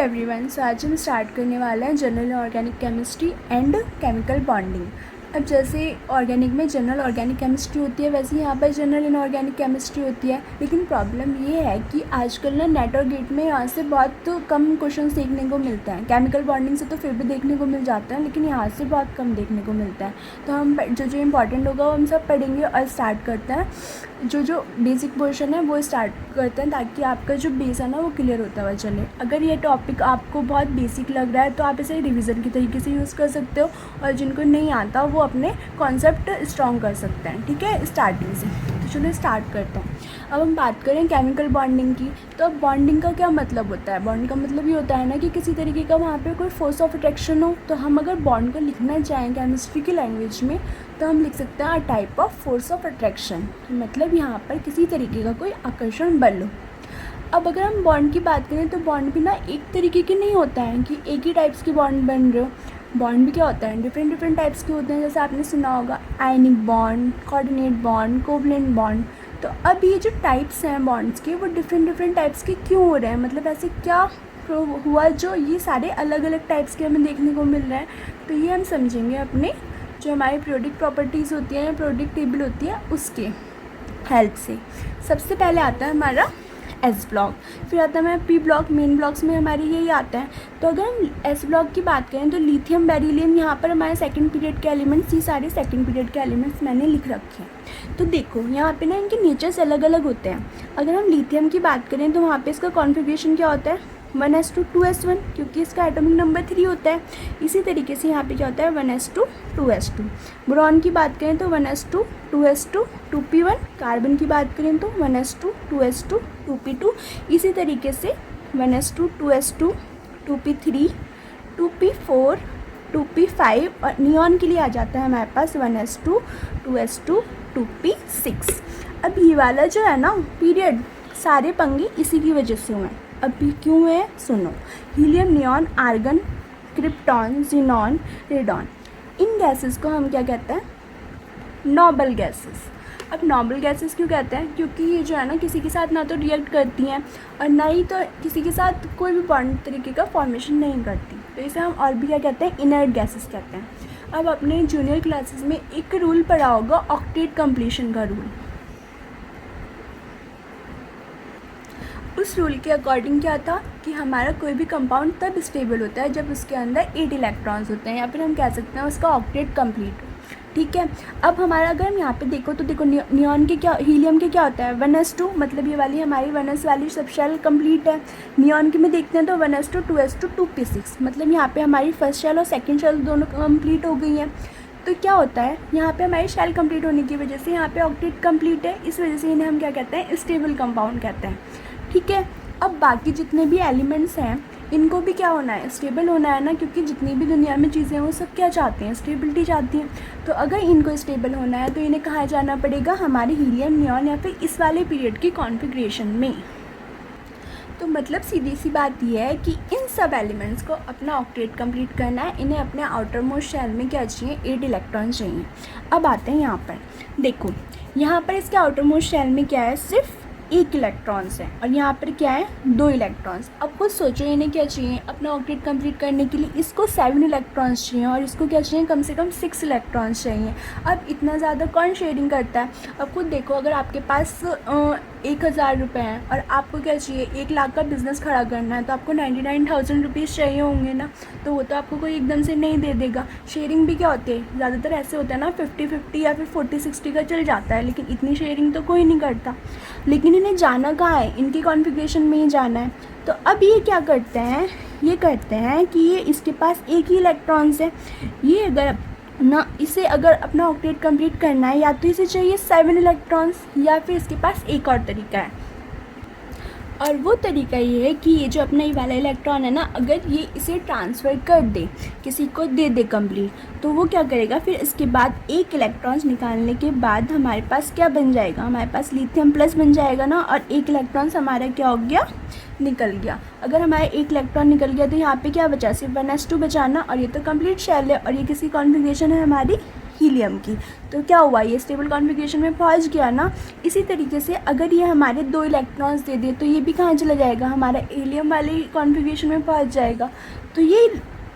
Everyone, सो आज हम start करने वाले हैं general organic chemistry and chemical bonding. अब जैसे ऑर्गेनिक में जनरल ऑर्गेनिक केमिस्ट्री होती है, वैसे यहाँ पर जनरल इनऑर्गेनिक केमिस्ट्री होती है। लेकिन प्रॉब्लम ये है कि आजकल ना नेट और गेट में यहाँ से बहुत कम क्वेश्चंस देखने को मिलते हैं। केमिकल बॉन्डिंग से तो फिर भी देखने को मिल जाता है, लेकिन यहाँ से बहुत कम देखने को मिलता है। तो हम जो इंपॉर्टेंट होगा वो हम सब पढ़ेंगे और स्टार्ट करते हैं। जो बेसिक पोर्शन है वो स्टार्ट करते हैं, ताकि आपका जो बेस है ना वो क्लियर होता हुआ चले। अगर ये टॉपिक आपको बहुत बेसिक लग रहा है तो आप इसे रिवीजन की तरीके से यूज़ कर सकते हो, और जिनको नहीं आता वो अपने कॉन्सेप्ट स्ट्रॉन्ग कर सकते हैं। ठीक है, स्टार्टिंग से। तो चलो स्टार्ट करते हैं। अब हम बात करें केमिकल बॉन्डिंग की। तो अब बॉन्डिंग का क्या मतलब होता है? बॉन्ड का मतलब ये होता है ना कि किसी तरीके का वहाँ पे कोई फोर्स ऑफ अट्रैक्शन हो। तो हम अगर बॉन्ड को लिखना चाहें केमिस्ट्री की लैंग्वेज में तो हम लिख सकते हैं a type of force of attraction. मतलब यहाँ पर किसी तरीके का कोई आकर्षण बल हो। अब अगर हम बॉन्ड की बात करें तो बॉन्ड भी ना एक तरीके के नहीं होता है कि एक ही टाइप्स की बॉन्ड बन रहे हो। बॉन्ड भी क्या होता है, डिफरेंट टाइप्स के होते हैं। जैसे आपने सुना होगा ionic bond, coordinate bond, covalent bond. तो अब ये जो टाइप्स हैं बॉन्ड्स के वो डिफरेंट टाइप्स के क्यों हो रहे हैं, मतलब ऐसे क्या हुआ जो ये सारे अलग अलग टाइप्स के हमें देखने को मिल रहे हैं। तो ये हम समझेंगे अपने जो हमारी पीरियोडिक प्रॉपर्टीज़ होती हैं या पीरियोडिक टेबल होती है उसके हेल्प से। सबसे पहले आता है हमारा एस ब्लॉक, फिर आता है हमारा पी ब्लॉक। मेन ब्लॉक्स में हमारे यही आता है। तो अगर हम एस ब्लॉक की बात करें तो लिथियम, बेरिलियम, यहाँ पर हमारे सेकंड पीरियड के एलिमेंट्स, ये सारे सेकंड पीरियड के एलिमेंट्स मैंने लिख रखे हैं। तो देखो यहाँ पे ना इनके नेचर्स अलग अलग होते हैं। अगर हम लिथियम की बात करें तो वहाँ पे इसका कॉन्फ़िगरेशन क्या होता है 1s2 2s1, क्योंकि इसका एटॉमिक नंबर 3 होता है। इसी तरीके से यहाँ पे क्या होता है 1s2 2s2। बोरॉन की बात करें तो 1s2 2s2 2p1। कार्बन की बात करें तो 1s2 2s2 2p2। इसी तरीके से 1s2 2s2 2p3 2p4 2p5, और नियॉन के लिए आ जाता है हमारे पास 1s2 2s2 2p6। अब ये वाला जो है ना पीरियड, सारे पंगे इसी की वजह से हुए हैं। अभी क्यों है सुनो। Helium, neon, argon, krypton, xenon, radon, इन गैसेस को हम क्या कहते हैं, नोबल गैसेस। अब नोबल गैसेस क्यों कहते हैं, क्योंकि ये जो है ना किसी के साथ ना तो रिएक्ट करती हैं और ना ही तो किसी के साथ कोई भी बॉन्ड तरीके का फॉर्मेशन नहीं करती। तो इसे हम और भी क्या कहते हैं, इनर्ट गैसेस कहते हैं। अब अपने जूनियर क्लासेस में एक रूल पढ़ा होगा, ऑक्टेट कंप्लीशन का रूल। उस रूल के अकॉर्डिंग क्या था कि हमारा कोई भी कंपाउंड तब स्टेबल होता है जब उसके अंदर 8 इलेक्ट्रॉन्स होते हैं, या फिर हम कह सकते हैं उसका ऑक्टेट कंप्लीट हो। ठीक है, अब हमारा अगर हम यहाँ पे देखो तो देखो नियॉन के क्या, हीलियम के क्या होता है 1s2, मतलब ये वाली हमारी 1s वाली सब शेल कंप्लीट है। नियॉन के में देखते हैं तो 1s2 2s2 2p6, मतलब यहाँ पे हमारी फर्स्ट शेल और सेकेंड शेल दोनों कंप्लीट हो गई हैं। तो क्या होता है यहाँ पे हमारी शेल कंप्लीट होने की वजह से यहाँ पे ऑक्टेट कंप्लीट है, इस वजह से इन्हें हम क्या कहते हैं, स्टेबल कंपाउंड कहते हैं। ठीक है, अब बाकी जितने भी एलिमेंट्स हैं इनको भी क्या होना है, स्टेबल होना है ना, क्योंकि जितनी भी दुनिया में चीज़ें हैं वो सब क्या चाहती हैं, स्टेबिलिटी चाहती हैं। तो अगर इनको स्टेबल होना है तो इन्हें कहाँ जाना पड़ेगा, हमारे हीलियम, नियॉन या फिर इस वाले पीरियड की कॉन्फ़िगरेशन में। तो मतलब सीधी सी बात यह है कि इन सब एलिमेंट्स को अपना ऑक्टेट कंप्लीट करना है, इन्हें अपने आउटर मोस्ट शेल में क्या चाहिए, 8 इलेक्ट्रॉन चाहिए। अब आते हैं यहाँ पर, देखो यहाँ पर इसके आउटर मोस्ट शेल में क्या है, सिर्फ 1 इलेक्ट्रॉन्स है, और यहाँ पर क्या है 2 इलेक्ट्रॉन्स। अब खुद सोचो इन्हें क्या चाहिए अपना ऑक्टेट कंप्लीट करने के लिए, इसको 7 इलेक्ट्रॉन्स चाहिए और इसको क्या चाहिए, कम से कम 6 इलेक्ट्रॉन्स चाहिए। अब इतना ज़्यादा कौन शेयरिंग करता है। अब खुद देखो, अगर आपके पास 1000 रुपये हैं और आपको क्या चाहिए 1 लाख का बिज़नेस खड़ा करना है, तो आपको 99,000 रुपीज़ चाहिए होंगे ना। तो वो तो आपको कोई एकदम से नहीं दे देगा। शेयरिंग भी क्या होती है, ज़्यादातर ऐसे होता है ना 50-50 या फिर 40-60 का चल जाता है, लेकिन इतनी शेयरिंग तो कोई नहीं करता। लेकिन इन्हें जाना कहाँ है, इनकी कॉन्फ़िगरेशन में ही जाना है। तो अब ये क्या करते हैं, ये करते हैं कि ये इसके पास 1 ही इलेक्ट्रॉन्स है, ये अगर ना इसे अगर अपना ऑक्टेट कंप्लीट करना है या तो इसे चाहिए 7 इलेक्ट्रॉन्स, या फिर इसके पास एक और तरीका है। और वो तरीका ये है कि ये जो अपना ये वाला इलेक्ट्रॉन है ना, अगर ये इसे ट्रांसफ़र कर दे, किसी को दे दे कंप्लीट, तो वो क्या करेगा, फिर इसके बाद 1 इलेक्ट्रॉन्स निकालने के बाद हमारे पास क्या बन जाएगा, हमारे पास लिथियम प्लस बन जाएगा ना, और 1 इलेक्ट्रॉन्स हमारा क्या हो गया, निकल गया। अगर हमारा 1 इलेक्ट्रॉन निकल गया तो यहाँ पे क्या बचा, सिर्फ 1s2 बचाना, और ये तो कंप्लीट शेल है और ये किसी कॉन्फ़िगरेशन है हमारी हीलियम की। तो क्या हुआ, ये स्टेबल कॉन्फ़िगरेशन में पहुंच गया ना। इसी तरीके से अगर ये हमारे 2 इलेक्ट्रॉन्स दे दे तो ये भी कहाँ चला जाएगा, हमारा हीलियम वाली कॉन्फ़िगरेशन में पहुंच जाएगा। तो ये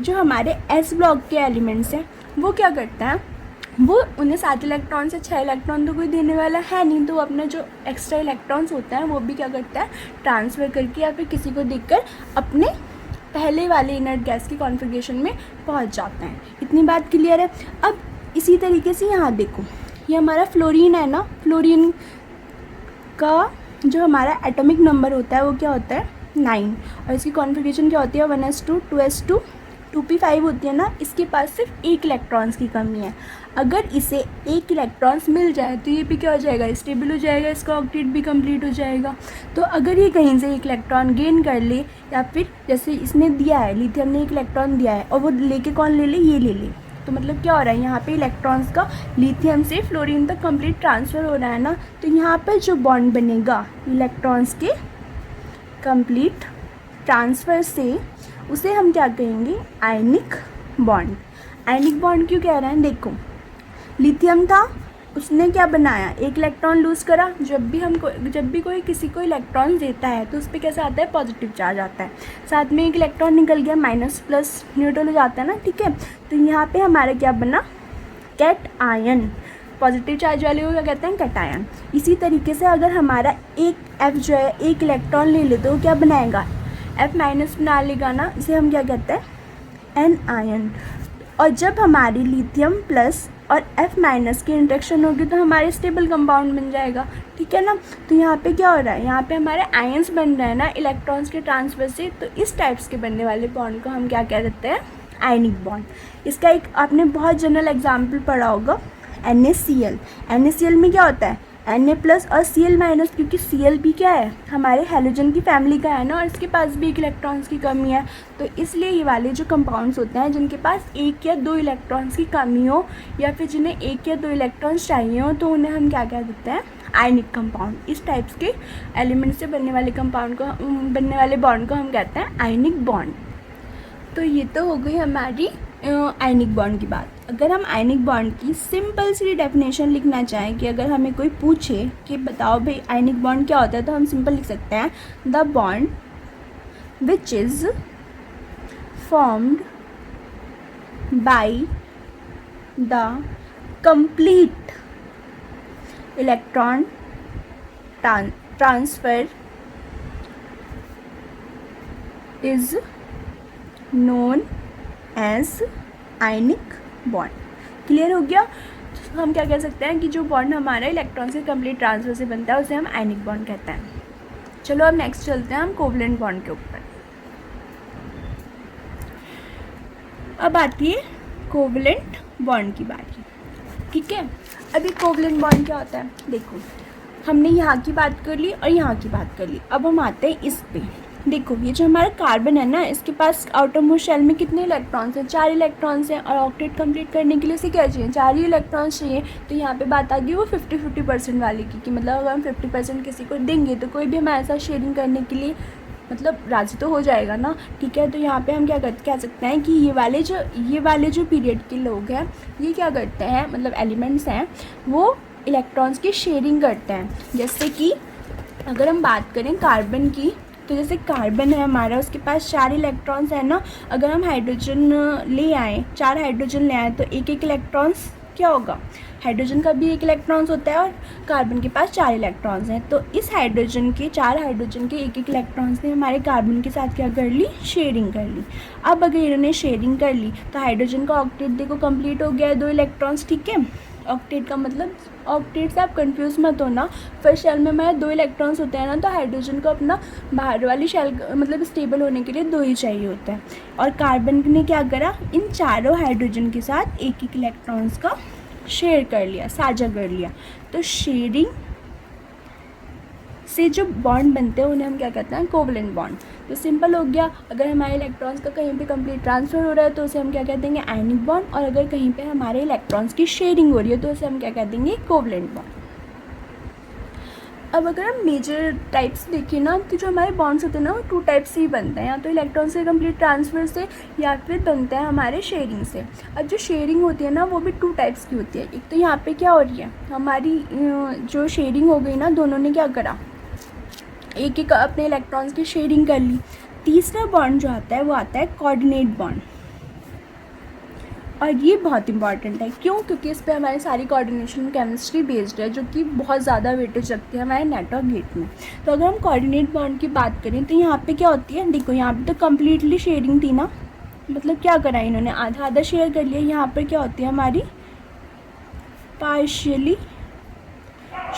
जो हमारे एस ब्लॉक के एलिमेंट्स हैं वो क्या करते हैं, वो उन्हें 7 इलेक्ट्रॉन से 6 इलेक्ट्रॉन तो कोई देने वाला है नहीं, तो अपना जो एक्स्ट्रा इलेक्ट्रॉन्स होता है वो भी क्या करता है, ट्रांसफ़र करके या फिर किसी को देकर अपने पहले वाले इनर्ट गैस की कॉन्फ़िगरेशन में पहुंच जाता है। इतनी बात क्लियर है। अब इसी तरीके से यहाँ देखो, ये हमारा फ्लोरीन है ना, फ्लोरीन का जो हमारा एटॉमिक नंबर होता है वो क्या होता है 9, और इसकी कॉन्फ़िगरेशन क्या होती है 1s2 2s2 2p5 होती है ना। इसके पास सिर्फ 1 इलेक्ट्रॉन्स की कमी है। अगर इसे 1 इलेक्ट्रॉन्स मिल जाए तो ये भी क्या हो जाएगा, स्टेबल हो जाएगा, इसका ऑक्टेट भी कंप्लीट हो जाएगा। तो अगर ये कहीं से 1 इलेक्ट्रॉन गेन कर ले, या फिर जैसे इसने दिया है, लिथियम ने 1 इलेक्ट्रॉन दिया है और वो लेके कौन ले ले, ये ले ले, तो मतलब क्या हो रहा है, यहाँ पे इलेक्ट्रॉन्स का लिथियम से फ्लोरीन तक कंप्लीट ट्रांसफ़र हो रहा है ना। तो यहाँ पर जो बॉन्ड बनेगा इलेक्ट्रॉन्स के कंप्लीट ट्रांसफ़र से, उसे हम क्या कहेंगे, आयनिक बॉन्ड। आयनिक बॉन्ड क्यों कह रहे हैं, देखो लिथियम था, उसने क्या बनाया, 1 इलेक्ट्रॉन लूज़ करा। जब भी कोई किसी को इलेक्ट्रॉन देता है तो उस पर कैसा आता है, पॉजिटिव चार्ज आता है, साथ में 1 इलेक्ट्रॉन निकल गया, माइनस प्लस न्यूट्रल हो जाता है ना, ठीक है। तो यहाँ पे हमारा क्या बना, कैट आयन, पॉजिटिव चार्ज वाले को क्या कहते हैं, कैटायन। इसी तरीके से अगर हमारा एक एफ जो है 1 इलेक्ट्रॉन ले ले तो क्या बनाएगा, F माइनस बना लेगा ना, इसे हम क्या कहते हैं, एन आयन। और जब हमारी लिथियम प्लस और F माइनस की इंटरेक्शन होगी तो हमारे स्टेबल कंपाउंड बन जाएगा, ठीक है ना। तो यहाँ पे क्या हो रहा है, यहाँ पे हमारे आयंस बन रहे हैं ना इलेक्ट्रॉन्स के ट्रांसफर से। तो इस टाइप्स के बनने वाले बॉन्ड को हम क्या कह देते हैं, आयनिक बॉन्ड। इसका एक आपने बहुत जनरल एग्जाम्पल पढ़ा होगा, NaCl। NaCl में क्या होता है, Na प्लस और Cl माइनस, क्योंकि Cl भी क्या है, हमारे हैलोजन की फैमिली का है ना, और इसके पास भी 1 इलेक्ट्रॉन्स की कमी है। तो इसलिए ये वाले जो कंपाउंड्स होते हैं जिनके पास 1 या 2 इलेक्ट्रॉन्स की कमी हो, या फिर जिन्हें 1 या 2 इलेक्ट्रॉन्स चाहिए हो, तो उन्हें हम क्या कह देते हैं, आयनिक कंपाउंड। इस टाइप्स के एलिमेंट से बनने वाले बॉन्ड को हम कहते हैं आयनिक बॉन्ड। तो ये तो हो गई हमारी आयनिक बॉन्ड की बात। अगर हम आयनिक बॉन्ड की सिंपल सी डेफिनेशन लिखना चाहें, कि अगर हमें कोई पूछे कि बताओ भाई आयनिक बॉन्ड क्या होता है, तो हम सिंपल लिख सकते हैं, the bond which is formed by the complete electron transfer is known as ionic bond. Clear हो गया। तो हम क्या कह सकते हैं कि जो बॉन्ड हमारा इलेक्ट्रॉन से कंप्लीट ट्रांसफर से बनता है उसे हम आयनिक बॉन्ड कहते हैं। चलो अब नेक्स्ट चलते हैं हम कोवलेंट बॉन्ड के ऊपर। अब आती है कोवलेंट बॉन्ड की बारी, ठीक है। अभी कोवलेंट बॉन्ड क्या होता है, देखो हमने यहाँ की बात कर ली और यहाँ की बात कर ली। अब हम आते हैं इस पे। देखो ये जो हमारा कार्बन है ना, इसके पास आउटर मोस्ट शेल में कितने इलेक्ट्रॉन्स हैं, 4 इलेक्ट्रॉन्स हैं, और ऑक्टेट कंप्लीट करने के लिए इसे क्या चाहिए, 4 ही इलेक्ट्रॉन्स चाहिए। तो यहाँ पे बात आ गई वो 50-50% वाले की, कि मतलब अगर हम 50% किसी को देंगे तो कोई भी हमारे साथ शेयरिंग करने के लिए मतलब राज़ी तो हो जाएगा ना, ठीक है। तो यहाँ पे हम क्या कह सकते हैं कि ये वाले जो पीरियड के लोग हैं, ये क्या करते हैं, मतलब एलिमेंट्स हैं, वो इलेक्ट्रॉन्स की शेयरिंग करते हैं। जैसे कि अगर हम बात करें कार्बन की, तो जैसे कार्बन है हमारा, उसके पास 4 इलेक्ट्रॉन्स है ना। अगर हम हाइड्रोजन ले आए, 4 हाइड्रोजन ले आए, तो 1-1 इलेक्ट्रॉन्स क्या होगा, हाइड्रोजन का भी 1 इलेक्ट्रॉन्स होता है, और कार्बन के पास 4 इलेक्ट्रॉन्स हैं। तो इस 4 हाइड्रोजन के 1-1 इलेक्ट्रॉन्स ने हमारे कार्बन के साथ क्या कर ली, शेयरिंग कर ली। अब अगर इन्होंने शेयरिंग कर ली तो हाइड्रोजन का ऑक्टेट देखो कंप्लीट हो गया है, 2 इलेक्ट्रॉन्स, ठीक है। ऑक्टेट का मतलब, ऑक्टेट से आप कंफ्यूज मत होना, फर्स्ट शेल में हमारे 2 इलेक्ट्रॉन्स होते हैं ना, तो हाइड्रोजन को अपना बाहर वाली शेल मतलब स्टेबल होने के लिए 2 ही चाहिए होता है। और कार्बन ने क्या करा, इन चारों हाइड्रोजन के साथ 1-1 इलेक्ट्रॉन्स का शेयर कर लिया, साझा कर लिया। तो शेयरिंग से जो बॉन्ड बनते हैं उन्हें हम क्या कहते हैं, कोवलेंट बॉन्ड। तो सिंपल हो गया, अगर हमारे इलेक्ट्रॉन्स का कहीं पे कंप्लीट ट्रांसफ़र हो रहा है तो उसे हम क्या कह देंगे, आयनिक बॉन्ड। और अगर कहीं पे हमारे इलेक्ट्रॉन्स की शेयरिंग हो रही है तो उसे हम क्या कह देंगे, कोवलेंट बॉन्ड। अब अगर हम मेजर टाइप्स देखें ना, तो जो हमारे बॉन्ड्स होते हैं ना वो 2 टाइप से ही बनते हैं, या तो इलेक्ट्रॉन से कंप्लीट ट्रांसफ़र से या फिर बनते हैं हमारे शेयरिंग से। अब जो शेयरिंग होती है ना वो भी 2 टाइप्स की होती है। एक तो यहाँ पे क्या हो रही है, हमारी जो शेयरिंग हो गई ना, दोनों ने क्या करा, एक एक अपने इलेक्ट्रॉन्स की शेयरिंग कर ली। तीसरा बॉन्ड जो आता है वो आता है कोऑर्डिनेट बॉन्ड, और ये बहुत इंपॉर्टेंट है। क्यों? क्योंकि इस पे हमारी सारी कोऑर्डिनेशन केमिस्ट्री बेस्ड है, जो कि बहुत ज़्यादा वेटेज रखती है हमारे नेट और गेट में। तो अगर हम कोऑर्डिनेट बॉन्ड की बात करें तो यहाँ पे क्या होती है, देखो यहाँ पे तो कम्प्लीटली शेयरिंग थी ना, मतलब क्या करा इन्होंने, आधा आधा शेयर कर लिया। यहाँ पर क्या होती है हमारी पार्शियली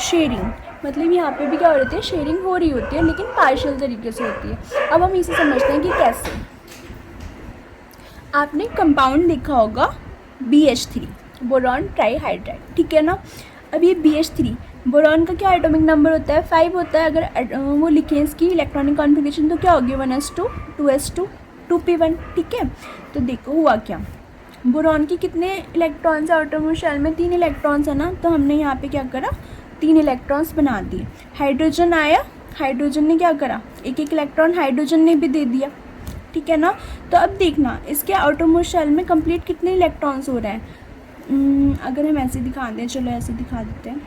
शेयरिंग, मतलब यहाँ पे भी क्या हो रही है, शेयरिंग हो रही होती है लेकिन पार्शियल तरीके से होती है। अब हम इसे समझते हैं कि कैसे। आपने कंपाउंड देखा होगा BH3, बोरॉन ट्राईहाइड्राइड, ठीक है ना। अब ये BH3 बोरॉन का क्या एटॉमिक नंबर होता है, 5 होता है। अगर वो लिखें इसकी इलेक्ट्रॉनिक कॉन्फ़िगरेशन तो क्या होगी, 1s2 2s2 2p1, ठीक है। तो देखो हुआ क्या, बोरॉन की कितने इलेक्ट्रॉन्स है आउटरमोस्ट शेल में, 3 इलेक्ट्रॉन्स है ना, तो हमने यहाँ पे क्या करा, 3 इलेक्ट्रॉन्स बना दिए। हाइड्रोजन आया, हाइड्रोजन ने क्या करा, एक एक इलेक्ट्रॉन हाइड्रोजन ने भी दे दिया, ठीक है ना। तो अब देखना इसके आउटरमोस्ट शेल में कंप्लीट कितने इलेक्ट्रॉन्स हो रहे हैं। अगर हम ऐसे दिखा दें, चलो ऐसे दिखा देते हैं,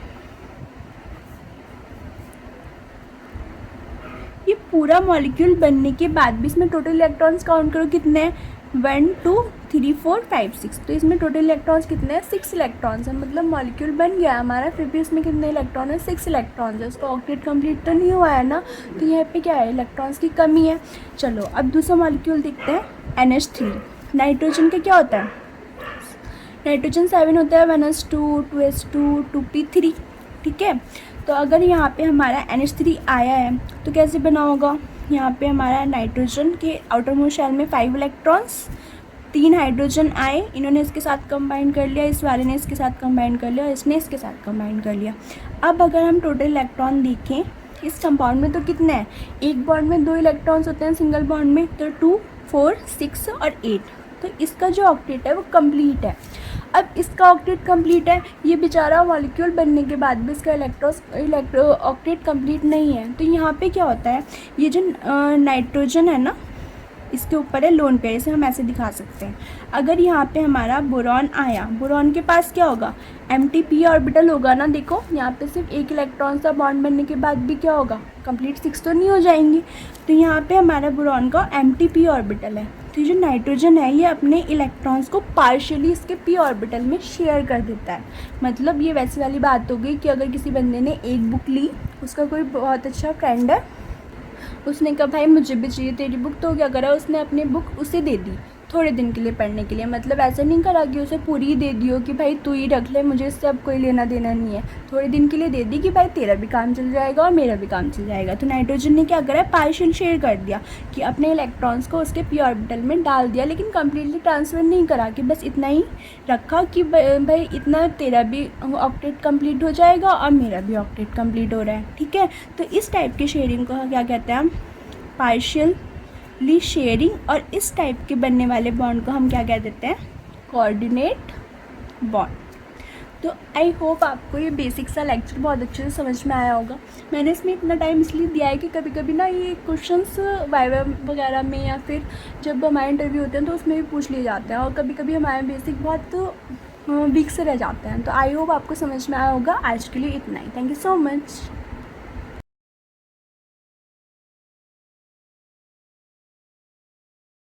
ये पूरा मॉलिक्यूल बनने के बाद भी इसमें टोटल इलेक्ट्रॉन्स काउंट करो कितने हैं, 1 2 3 4 5 6। तो इसमें टोटल इलेक्ट्रॉन्स कितने हैं, 6 इलेक्ट्रॉन्स हैं। मतलब मॉलिक्यूल बन गया हमारा, फिर भी इसमें कितने इलेक्ट्रॉन है, 6 इलेक्ट्रॉन्स है। उसका ऑक्टेट कंप्लीट तो नहीं हुआ है ना, तो यहाँ पे क्या है, इलेक्ट्रॉन्स की कमी है। चलो अब दूसरा मॉलिक्यूल देखते हैं, NH3। नाइट्रोजन का क्या होता है, नाइट्रोजन 7 होता है, 1s2 2s2 2p3, ठीक है। तो अगर यहाँ पे हमारा NH3 आया है तो कैसे बना होगा, यहाँ पे हमारा नाइट्रोजन के आउटर मोस्ट शेल में 5 इलेक्ट्रॉन्स, 3 हाइड्रोजन आए, इन्होंने इसके साथ कंबाइन कर लिया, इस वाले ने इसके साथ कंबाइन कर लिया, इसने इसके साथ कंबाइन कर लिया। अब अगर हम टोटल इलेक्ट्रॉन देखें इस कंपाउंड में तो कितने हैं, एक बॉन्ड में 2 इलेक्ट्रॉन्स होते हैं सिंगल बॉन्ड में, तो 2 4 6 और 8। तो इसका जो ऑक्टेट है वो कंप्लीट है। अब इसका ऑक्टेट कंप्लीट है, ये बेचारा मॉलिक्यूल बनने के बाद भी इसका ऑक्टेट कंप्लीट नहीं है। तो यहाँ पे क्या होता है, ये जो नाइट्रोजन है ना, इसके ऊपर है लोन पेयर, इसे हम ऐसे दिखा सकते हैं। अगर यहाँ पे हमारा बोरॉन आया, बोरॉन के पास क्या होगा, MTP ऑर्बिटल होगा ना। देखो यहाँ पे सिर्फ एक इलेक्ट्रॉन सा बॉन्ड बनने के बाद भी क्या होगा, कंप्लीट 6 तो नहीं हो जाएंगी। तो यहाँ पे हमारा बोरॉन का MTP ऑर्बिटल है। तो जो नाइट्रोजन है ये अपने इलेक्ट्रॉन्स को पार्शियली इसके p ऑर्बिटल में शेयर कर देता है। मतलब ये वैसी वाली बात हो गई कि अगर किसी बंदे ने एक बुक ली, उसका कोई बहुत अच्छा फ्रेंड है, उसने कहा भाई मुझे भी चाहिए तेरी बुक, तो क्या करा, उसने अपनी बुक उसे दे दी थोड़े दिन के लिए पढ़ने के लिए। मतलब ऐसा नहीं करा कि उसे पूरी ही दे दी हो कि भाई तू ही रख ले, मुझे इससे अब कोई लेना देना नहीं है, थोड़े दिन के लिए दे दी कि भाई तेरा भी काम चल जाएगा और मेरा भी काम चल जाएगा। तो नाइट्रोजन ने क्या करा, पार्शियल शेयर कर दिया कि अपने इलेक्ट्रॉन्स को उसके p ऑर्बिटल में डाल दिया, लेकिन कम्प्लीटली ट्रांसफ़र नहीं करा, कि बस इतना ही रखा कि भाई इतना तेरा भी ऑक्टेट कंप्लीट हो जाएगा और मेरा भी ऑक्टेट कंप्लीट हो रहा है, ठीक है। तो इस टाइप की शेयरिंग को क्या कहते हैं हम, पार्शियली शेयरिंग। और इस टाइप के बनने वाले बॉन्ड को हम क्या कह देते हैं, कोऑर्डिनेट बॉन्ड। तो आई होप आपको ये बेसिक सा लेक्चर बहुत अच्छे से समझ में आया होगा। मैंने इसमें इतना टाइम इसलिए दिया है कि कभी कभी ना ये क्वेश्चंस वाइवा वगैरह में या फिर जब हमारे इंटरव्यू होते हैं तो उसमें भी पूछ लिए जाते हैं, और कभी कभी हमारे बेसिक बहुत वीक से रह जाते हैं। तो आई होप आपको समझ में आया होगा। आज के लिए इतना ही, थैंक यू सो मच।